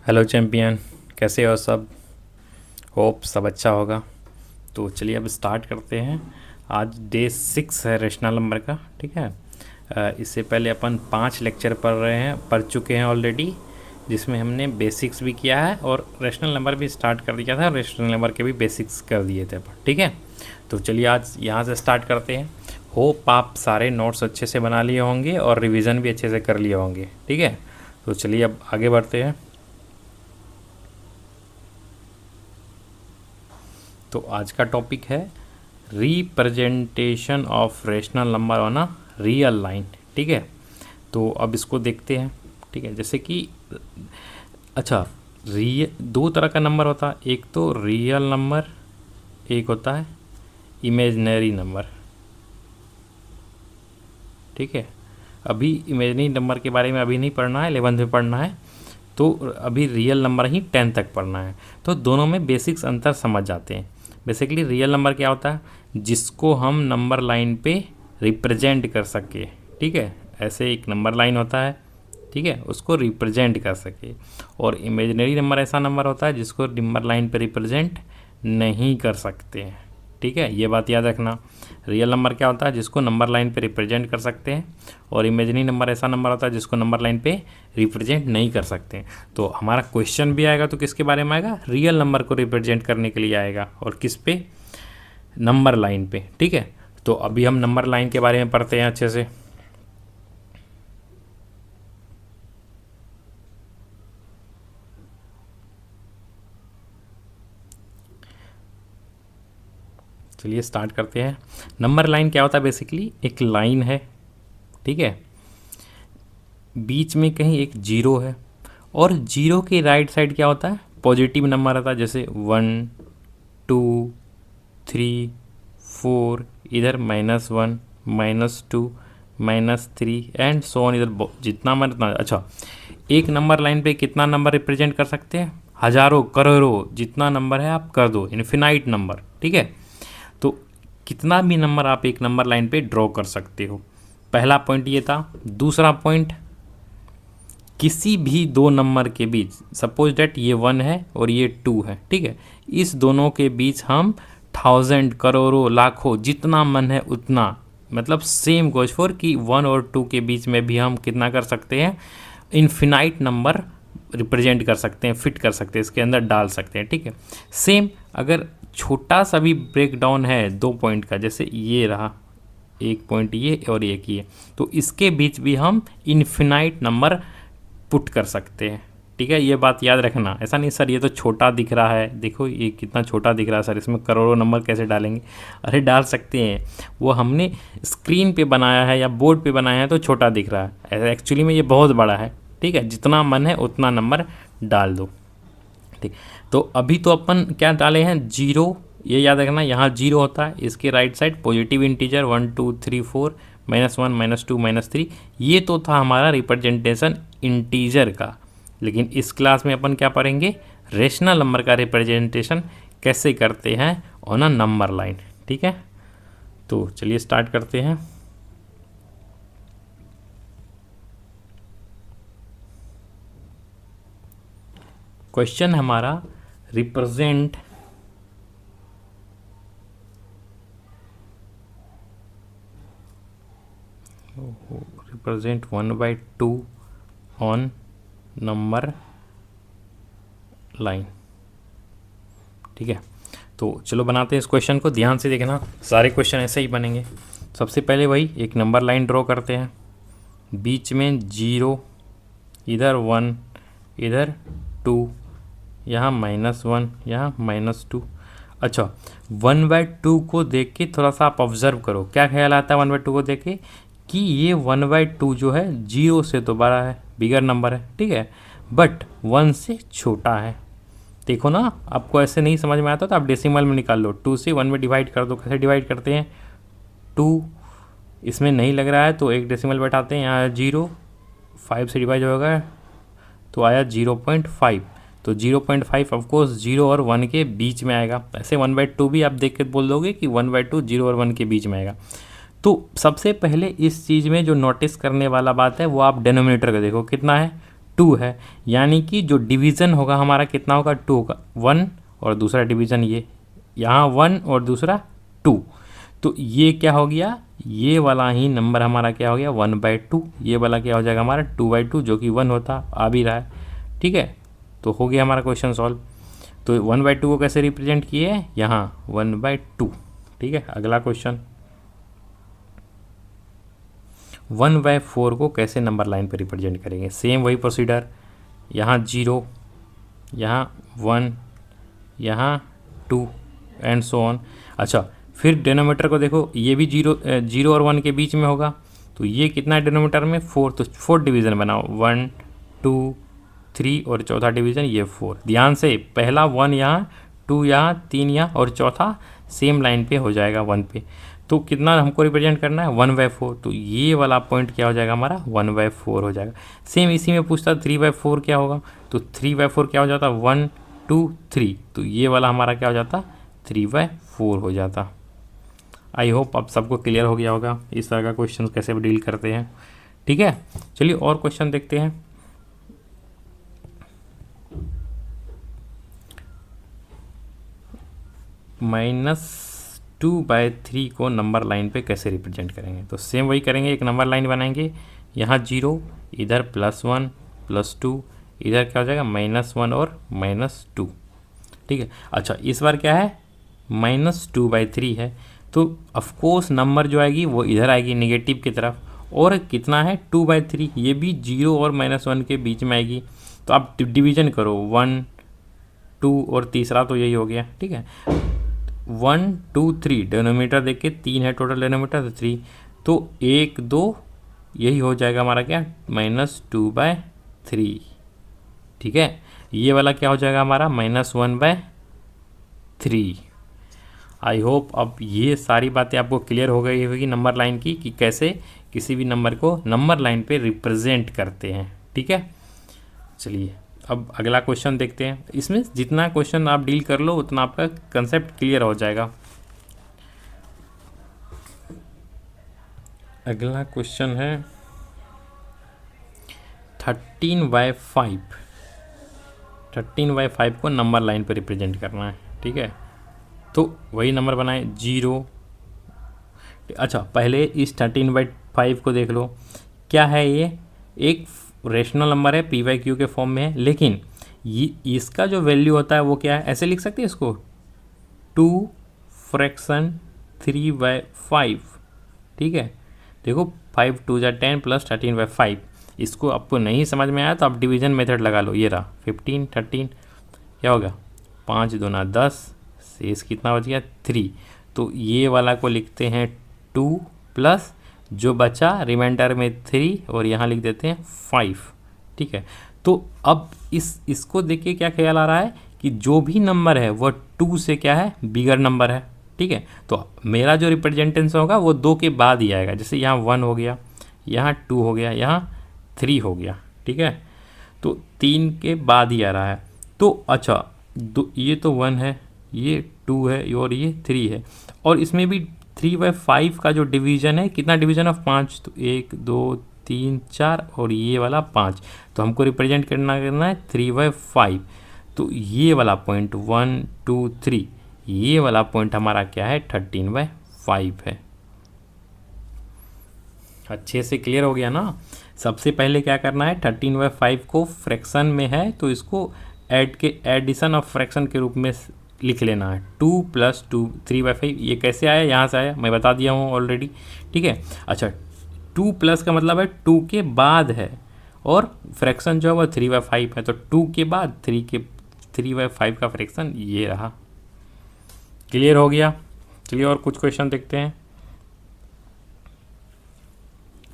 Hello champion, कैसे हो सब। होप सब अच्छा होगा। तो चलिए अब स्टार्ट करते हैं। आज डे 6 है रेशनल नंबर का। ठीक है। इससे पहले अपन 5 लेक्चर पढ़ चुके हैं ऑलरेडी, जिसमें हमने बेसिक्स भी किया है और रेशनल नंबर भी स्टार्ट कर दिया था। रेशनल नंबर के भी बेसिक्स कर दिए थे अपन। ठीक है। तो चलिए आज यहाँ से स्टार्ट करते हैं। होप आप सारे नोट्स अच्छे से बना लिए होंगे और रिवीजन भी अच्छे से कर लिए होंगे। ठीक है। तो चलिए अब आगे बढ़ते हैं। तो आज का टॉपिक है representation of rational number on a real line. ठीक है। तो अब इसको देखते हैं। ठीक है। जैसे कि अच्छा, दो तरह का नंबर होता है। एक तो रियल नंबर, एक होता है इमेजनरी नंबर। ठीक है। अभी इमेजनरी नंबर के बारे में अभी नहीं पढ़ना है, 11th में पढ़ना है। तो अभी रियल नंबर ही 10 तक पढ़ना है। तो दोनों में बेसिक्स अंतर समझ जाते हैं। बेसिकली रियल नंबर क्या होता है, जिसको हम नंबर लाइन पे रिप्रेजेंट कर सके। ठीक है। ऐसे एक नंबर लाइन होता है, ठीक है, उसको रिप्रेजेंट कर सके। और इमेजिनरी नंबर ऐसा नंबर होता है जिसको नंबर लाइन पे रिप्रेजेंट नहीं कर सकते हैं। ठीक है, ये बात याद रखना। रियल नंबर क्या होता है, जिसको नंबर लाइन पे रिप्रेजेंट कर सकते हैं, और इमेजिनरी नंबर ऐसा नंबर होता है जिसको नंबर लाइन पे रिप्रेजेंट नहीं कर सकते हैं। तो हमारा क्वेश्चन भी आएगा तो किसके बारे में आएगा, रियल नंबर को रिप्रेजेंट करने के लिए आएगा। और किस पे, नंबर लाइन पे। ठीक है। तो अभी हम नंबर लाइन के बारे में पढ़ते हैं अच्छे से। चलिए स्टार्ट करते हैं। नंबर लाइन क्या होता है, बेसिकली एक लाइन है। ठीक है। बीच में कहीं एक जीरो है, और जीरो के राइट साइड क्या होता है, पॉजिटिव नंबर आता है। जैसे 1 2 3 4, इधर -1 -2 -3 एंड सो ऑन। इधर जितना मन इतना। अच्छा, एक नंबर लाइन पे कितना नंबर रिप्रेजेंट कर सकते हैं, हजारों करोड़ों, जितना नंबर है आप कर दो, इन्फिनाइट नंबर। ठीक है। तो कितना भी नंबर आप एक नंबर लाइन पे ड्रॉ कर सकते हो। पहला पॉइंट ये था। दूसरा पॉइंट, किसी भी दो नंबर के बीच, सपोज डेट ये 1 है और ये 2 है। ठीक है। इस दोनों के बीच हम 1000, करोड़ों, लाखों, जितना मन है उतना, मतलब सेम गोज फॉर कि 1 और 2 के बीच में भी हम कितना कर सकते हैं, इन्फिनाइट नंबर रिप्रेजेंट कर सकते हैं, फिट कर सकते हैं, इसके अंदर डाल सकते हैं। ठीक है। सेम अगर छोटा सा भी ब्रेक डाउन है 2 पॉइंट का, जैसे ये रहा, एक पॉइंट ये और एक ये, तो इसके बीच भी हम इन्फिनाइट नंबर पुट कर सकते हैं। ठीक है, ये बात याद रखना। ऐसा नहीं सर ये तो छोटा दिख रहा है, देखो ये कितना छोटा दिख रहा है सर, इसमें करोड़ों नंबर कैसे डालेंगे। अरे डाल सकते हैं, वो हमने स्क्रीन पे बनाया है या बोर्ड पे बनाया है तो छोटा दिख रहा है, एक्चुअली में ये बहुत बड़ा है। ठीक है, जितना मन है उतना नंबर डाल दो। ठीक। तो अभी तो अपन क्या डाले हैं, जीरो। ये याद रखना, यहाँ जीरो होता है, इसके राइट साइड पॉजिटिव इंटीजर 1 2 3 4 -1 -2 -3। ये तो था हमारा रिप्रेजेंटेशन इंटीजर का। लेकिन इस क्लास में अपन क्या पढ़ेंगे, रेशनल नंबर का रिप्रेजेंटेशन कैसे करते हैं ऑन अ नंबर लाइन। ठीक है। तो चलिए स्टार्ट करते हैं। क्वेश्चन हमारा, represent represent 1/2 on number line. ठीक है। तो चलो बनाते हैं इस क्वेश्चन को, ध्यान से देखना, सारे क्वेश्चन ऐसे ही बनेंगे। सबसे पहले वही एक नंबर लाइन ड्रॉ करते हैं, बीच में 0, इधर 1, इधर 2, यहाँ -1, यहाँ -2। अच्छा, 1/2 को देख के थोड़ा सा आप ऑब्जर्व करो, क्या ख्याल आता है 1/2 को देख के, कि ये 1/2 जो है 0 से तो बड़ा है, बिगर नंबर है। ठीक है, बट 1 से छोटा है। देखो ना, आपको ऐसे नहीं समझ में आता तो आप डेसिमल में निकाल लो, 2 से 1 में डिवाइड कर दो। कैसे डिवाइड करते हैं, 2 इसमें नहीं लग रहा है तो एक डेसिमल बैठाते हैं, यहाँ 0, 5 से डिवाइड होगा तो आया 0.5। तो 0.5 ऑफकोर्स 0 और 1 के बीच में आएगा। ऐसे 1/2 भी आप देख के बोल दोगे कि 1/2 0 और 1 के बीच में आएगा। तो सबसे पहले इस चीज़ में जो नोटिस करने वाला बात है वो आप डेनोमिनेटर का देखो, कितना है टू है, यानी कि जो डिवीज़न होगा हमारा कितना होगा, टू होगा, वन और दूसरा डिवीज़न ये यहाँ वन और दूसरा टू, तो ये क्या हो गया, ये वाला ही नंबर हमारा क्या हो गया 1/2, ये वाला क्या हो जाएगा हमारा 2/2 जो कि 1 होता आ भी रहा है। ठीक है, तो हो गया हमारा क्वेश्चन सॉल्व। तो 1/2 को कैसे रिप्रेजेंट किए हैं, यहाँ 1/2। ठीक है, अगला क्वेश्चन 1/4 को कैसे नंबर लाइन पर रिप्रेजेंट करेंगे। सेम वही प्रोसीडर, यहाँ 0, यहाँ 1, यहाँ 2 एंड सो ऑन। अच्छा, फिर डिनोमीटर को देखो, ये भी 0 और 1 के बीच में होगा, तो ये कितना है डिनोमीटर में 4, तो 4 डिवीज़न बनाओ, 1 2 3 और चौथा डिवीज़न ये 4। ध्यान से पहला 1 यहाँ, 2 यहाँ, 3 यहाँ और चौथा सेम लाइन पे हो जाएगा 1 पे। तो कितना हमको रिप्रेजेंट करना है 1/4, तो ये वाला पॉइंट क्या हो जाएगा हमारा 1/4 हो जाएगा। सेम इसी में पूछता 3/4 क्या होगा, तो 3/4 क्या हो जाता 1 2 3, तो ये वाला हमारा क्या हो जाता 3/4 हो जाता। आई होप अब सबको क्लियर हो गया होगा इस तरह का क्वेश्चन कैसे डील करते हैं। ठीक है, चलिए और क्वेश्चन देखते हैं। -2/3 को नंबर लाइन पे कैसे रिप्रेजेंट करेंगे, तो सेम वही करेंगे, एक नंबर लाइन बनाएंगे, यहाँ 0, इधर +1 +2, इधर क्या हो जाएगा -1 और -2। ठीक है, अच्छा इस बार क्या है -2/3 है, तो ऑफकोर्स नंबर जो आएगी वो इधर आएगी नेगेटिव की तरफ, और कितना है 2/3, ये भी 0 और -1 के बीच में आएगी, तो आप डिवीजन करो 1 2 और तीसरा तो यही हो गया। ठीक है, 1 2 3 डिनोमीटर देख के 3 है टोटल डिनोमीटर, तो 3, तो 1 2 यही हो जाएगा हमारा क्या -2/3। ठीक है, ये वाला क्या हो जाएगा हमारा -1/3। आई होप अब ये सारी बातें आपको क्लियर हो गई होगी नंबर लाइन की, कि कैसे किसी भी नंबर को नंबर लाइन पे रिप्रेजेंट करते हैं। ठीक है, चलिए अब अगला क्वेश्चन देखते हैं। इसमें जितना क्वेश्चन आप डील कर लो उतना आपका कंसेप्ट क्लियर हो जाएगा। अगला क्वेश्चन है 13/5। 13/5 को नंबर लाइन पे रिप्रेजेंट करना है। ठीक है, तो वही नंबर बनाए 0। अच्छा, पहले इस 13/5 को देख लो, क्या है ये एक रेशनल नंबर है, p/q के फॉर्म में है, लेकिन ये इसका जो वैल्यू होता है वो क्या है, ऐसे लिख सकते हैं इसको 2 फ्रैक्शन 3/5। ठीक है, देखो 5 2 जा 10 + 13/5। इसको आपको नहीं समझ में आया तो आप डिवीजन मेथड लगा लो, ये रहा 15 13 क्या होगा 5 दूना 10, शेष कितना बच गया 3, तो ये वाला को लिखते हैं 2 प्लस जो बचा रिमाइंडर में 3 और यहाँ लिख देते हैं 5। ठीक है, तो अब इसको देख के क्या ख्याल आ रहा है कि जो भी नंबर है वो 2 से क्या है बिगर नंबर है। ठीक है, तो मेरा जो रिप्रेजेंटेशन होगा वो 2 के बाद ही आएगा, जैसे यहाँ 1 हो गया, यहाँ 2 हो गया, यहाँ 3 हो गया। ठीक है, तो 3 के बाद ही आ रहा है। तो अच्छा, ये तो 1 है, ये 2 है और ये 3 है, और इसमें भी 3/5 का जो डिवीज़न है, कितना डिवीज़न ऑफ 5, तो 1 2 3 4 और ये वाला 5, तो हमको रिप्रेजेंट करना है 3/5। तो ये वाला पॉइंट 1 2 3, ये वाला पॉइंट हमारा क्या है 13/5 है। अच्छे से क्लियर हो गया ना। सबसे पहले क्या करना है 13/5 को फ्रैक्शन में है तो इसको एडिशन ऑफ फ्रैक्शन के रूप में लिख लेना है। 2 + 2 3/5, ये कैसे आया, यहाँ से आया, मैं बता दिया हूँ ऑलरेडी। ठीक है, अच्छा 2 प्लस का मतलब है 2 के बाद है, और फ्रैक्शन जो है वो 3/5 है, तो 2 के बाद 3/5 का फ्रैक्शन ये रहा। क्लियर हो गया। चलिए और कुछ क्वेश्चन देखते हैं।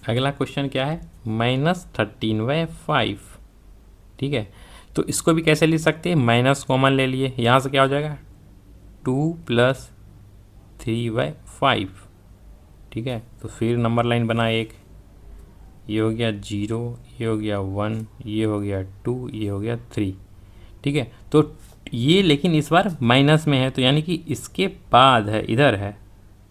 अगला क्वेश्चन क्या है -13/5। ठीक है, तो इसको भी कैसे लिख सकते हैं, माइनस कॉमन ले लिए, यहाँ से क्या हो जाएगा 2 + 3/5। ठीक है, तो फिर नंबर लाइन बना एक, ये हो गया 0, ये हो गया 1, ये हो गया 2, ये हो गया 3। ठीक है, तो ये लेकिन इस बार माइनस में है, तो यानी कि इसके बाद है, इधर है।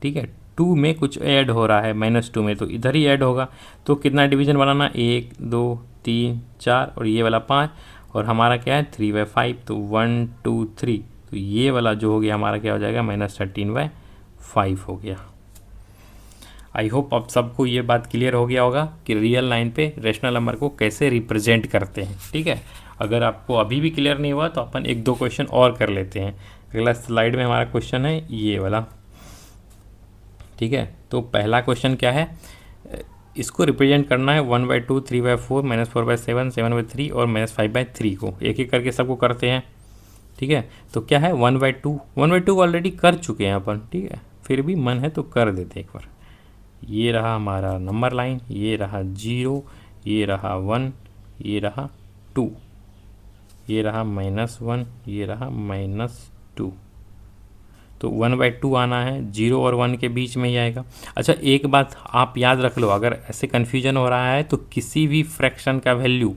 ठीक है, टू में कुछ ऐड हो रहा है -2 में, तो इधर ही ऐड होगा। तो कितना डिवीजन बनाना, 1 2 3 4 और ये वाला 5, और हमारा क्या है 3/5, तो 1 2 3, तो ये वाला जो हो गया हमारा क्या हो जाएगा -13/5 हो गया। आई होप अब सबको ये बात क्लियर हो गया होगा कि रियल लाइन पे रेशनल नंबर को कैसे रिप्रेजेंट करते हैं। ठीक है, अगर आपको अभी भी क्लियर नहीं हुआ तो अपन 1-2 क्वेश्चन और कर लेते हैं। अगला स्लाइड में हमारा क्वेश्चन है ये वाला। ठीक है, तो पहला क्वेश्चन क्या है, इसको रिप्रेजेंट करना है 1/2, 3/4, -4/7, 7/3 और -5/3 को। एक एक करके सबको करते हैं। ठीक है, तो क्या है 1/2 ऑलरेडी कर चुके हैं अपन। ठीक है, फिर भी मन है तो कर देते एक बार। ये रहा हमारा नंबर लाइन, ये रहा 0, ये रहा 1, ये रहा 2, ये रहा -1, ये रहा -2। तो 1/2 आना है, 0 और 1 के बीच में ही आएगा। अच्छा, एक बात आप याद रख लो, अगर ऐसे कन्फ्यूजन हो रहा है तो किसी भी फ्रैक्शन का वैल्यू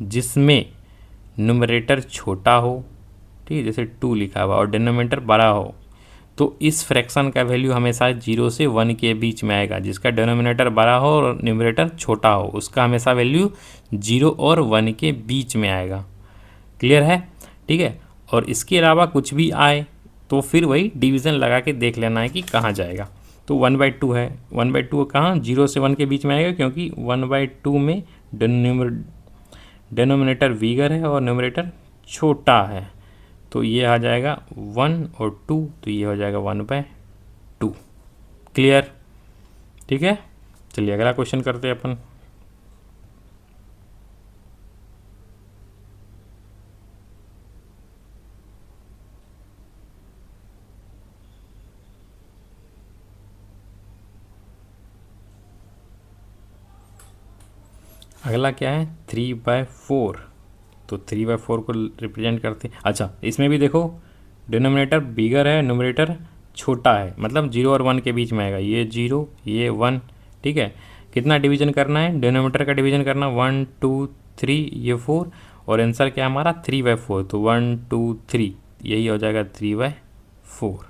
जिसमें न्यूमरेटर छोटा हो, ठीक है, जैसे 2 लिखा हुआ और डिनोमिनेटर बड़ा हो, तो इस फ्रैक्शन का वैल्यू हमेशा 0 से 1 के बीच में आएगा। जिसका डिनोमिनेटर बड़ा हो और न्यूमरेटर छोटा हो, उसका हमेशा वैल्यू 0 और 1 के बीच में आएगा। क्लियर है? ठीक है, और इसके अलावा कुछ भी आए तो फिर वही डिवीज़न लगा के देख लेना है कि कहाँ जाएगा। तो 1/2 है, 1/2 कहाँ 0 से 1 के बीच में आएगा, क्योंकि 1/2 में डिनोमिनेटर बिगर है और न्यूमरेटर छोटा है। तो ये आ जाएगा 1 और 2, तो ये हो जाएगा 1/2। क्लियर? ठीक है, चलिए अगला क्वेश्चन करते हैं अपन। अगला क्या है 3/4, तो 3/4 को रिप्रेजेंट करते हैं। अच्छा, इसमें भी देखो डिनोमिनेटर बिगर है, न्यूमरेटर छोटा है, मतलब 0 और 1 के बीच में आएगा। ये 0, ये 1। ठीक है, कितना डिवीजन करना है, डिनोमिनेटर का डिवीजन करना 1 2 3, ये 4, और आंसर क्या है हमारा 3/4, तो 1 2 3, यही हो जाएगा 3/4।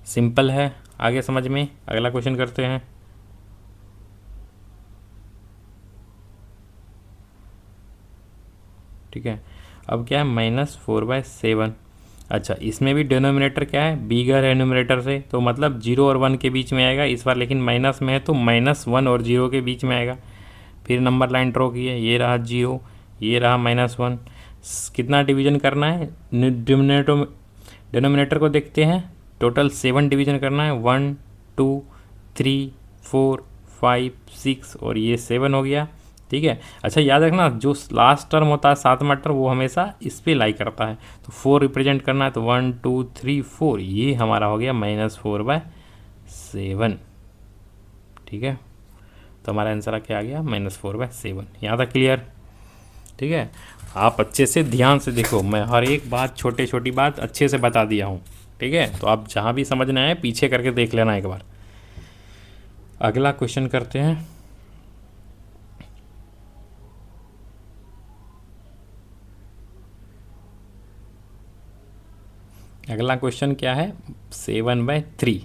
सिंपल है, आगे समझ में। अगला क्वेश्चन करते हैं। ठीक है, अब क्या है -4/7। अच्छा, इसमें भी डिनोमिनेटर क्या है बिगर है न्यूमरेटर से, तो मतलब 0 और 1 के बीच में आएगा इस बार, लेकिन माइनस में है तो -1 और 0 के बीच में आएगा। फिर नंबर लाइन ड्रॉ की है, ये रहा 0, ये रहा -1। कितना डिवीजन करना है, डिनोमिनेटर को देखते हैं, टोटल 7 डिवीजन करना है, 1 2 3 4 5 6 और ये 7 हो गया। ठीक है, अच्छा याद रखना जो लास्ट टर्म होता है 7वां टर्म वो हमेशा इस पे लाई करता है, तो 4 रिप्रेजेंट करना है, तो 1 2 3 4, ये हमारा हो गया -4/7। ठीक है, तो हमारा आंसर क्या आ गया -4/7। यहाँ तक क्लियर? ठीक है, आप अच्छे से ध्यान से देखो, मैं हर एक बात छोटी बात अच्छे से बता दिया हूँ। ठीक है, तो आप जहाँ भी समझना है पीछे करके देख लेना एक बार। अगला क्वेश्चन करते हैं। अगला क्वेश्चन क्या है 7/3,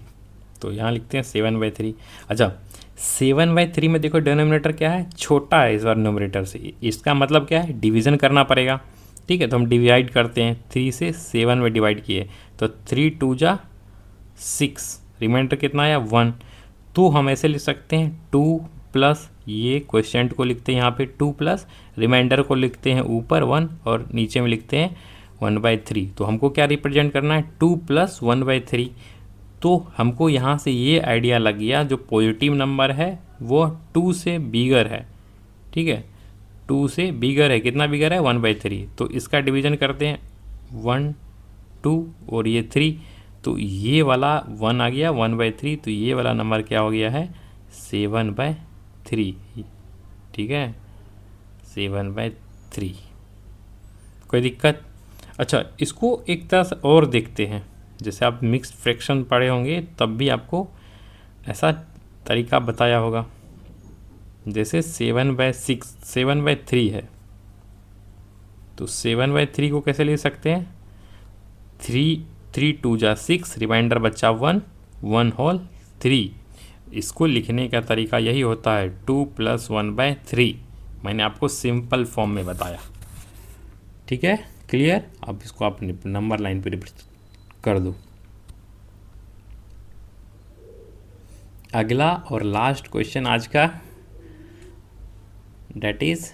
तो यहाँ लिखते हैं 7/3। अच्छा, 7/3 में देखो डिनोमिनेटर क्या है छोटा है इस बार न्यूमरेटर से, इसका मतलब क्या है डिवीज़न करना पड़ेगा। ठीक है, तो हम डिवाइड करते हैं, 3 से 7 में डिवाइड किए तो 3 2 जा 6, रिमाइंडर कितना आया 1। तो हम ऐसे लिख सकते हैं 2 प्लस ये क्वेश्चन को लिखते हैं यहाँ पे 2 प्लस रिमाइंडर को लिखते हैं ऊपर 1 और नीचे में लिखते हैं 1/3। तो हमको क्या रिप्रेजेंट करना है 2 + 1/3। तो हमको यहाँ से ये आइडिया लग गया जो पॉजिटिव नंबर है वो 2 से बिगर है। ठीक है, 2 से बिगर है, कितना बिगर है 1/3। तो इसका डिवीजन करते हैं 1 2 और ये 3, तो ये वाला 1 आ गया 1/3, तो ये वाला नंबर क्या हो गया है 7/3। ठीक है, 7/3। कोई दिक्कत? अच्छा, इसको एक तरह से और देखते हैं, जैसे आप मिक्स्ड फ्रैक्शन पढ़े होंगे तब भी आपको ऐसा तरीका बताया होगा। जैसे 7/6 7/3 है, तो 7/3 को कैसे ले सकते हैं 3 2 जा 6, रिमाइंडर बच्चा 1 1 होल 3। इसको लिखने का तरीका यही होता है 2 + 1/3। मैंने आपको सिंपल फॉर्म में बताया, ठीक है, क्लियर। अब इसको आप नंबर लाइन पे रिपीट कर दो। अगला और लास्ट क्वेश्चन आज का, डेट इज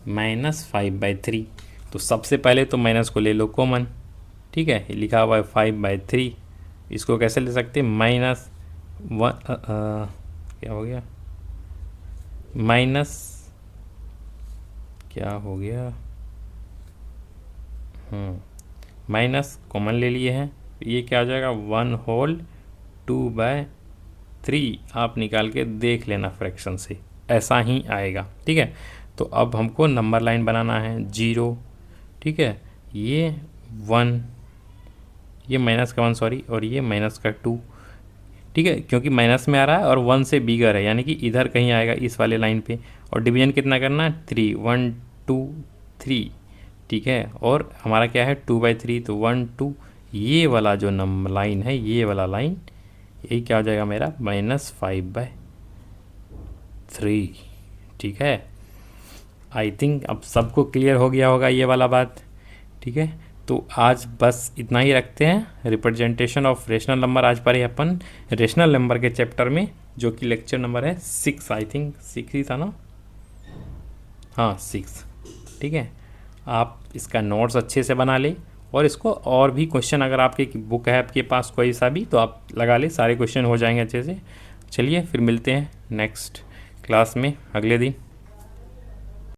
-5/3। तो सबसे पहले तो माइनस को ले लो कॉमन, ठीक है, ये लिखा हुआ है 5/3। इसको कैसे ले सकते हैं, -1 क्या हो गया, माइनस क्या हो गया, माइनस कॉमन ले लिए हैं, ये क्या हो जाएगा 1/2/3। आप निकाल के देख लेना फ्रैक्शन से, ऐसा ही आएगा, ठीक है। तो अब हमको नंबर लाइन बनाना है 0, ठीक है, ये 1, ये माइनस का 1 सॉरी, और ये माइनस का 2, ठीक है, क्योंकि माइनस में आ रहा है और 1 से बिगर है, यानी कि इधर कहीं आएगा इस वाले लाइन पे। और डिवीजन कितना करना है, 3, 1 2 3, ठीक है। और हमारा क्या है 2/3, तो 1 2, ये वाला जो नंबर लाइन है, ये वाला लाइन, यही क्या हो जाएगा मेरा -5/3, ठीक है। आई थिंक अब सबको क्लियर हो गया होगा ये वाला बात, ठीक है। तो आज बस इतना ही रखते हैं। रिप्रेजेंटेशन ऑफ रेशनल नंबर आज पर ही अपन रेशनल नंबर के चैप्टर में, जो कि लेक्चर नंबर है 6, आई थिंक 6 ही था ना, हाँ 6, ठीक है। आप इसका नोट्स अच्छे से बना ले, और इसको और भी क्वेश्चन अगर आपकी बुक है आपके पास कोई सा भी, तो आप लगा ले, सारे क्वेश्चन हो जाएंगे अच्छे से। चलिए फिर मिलते हैं नेक्स्ट क्लास में अगले दिन।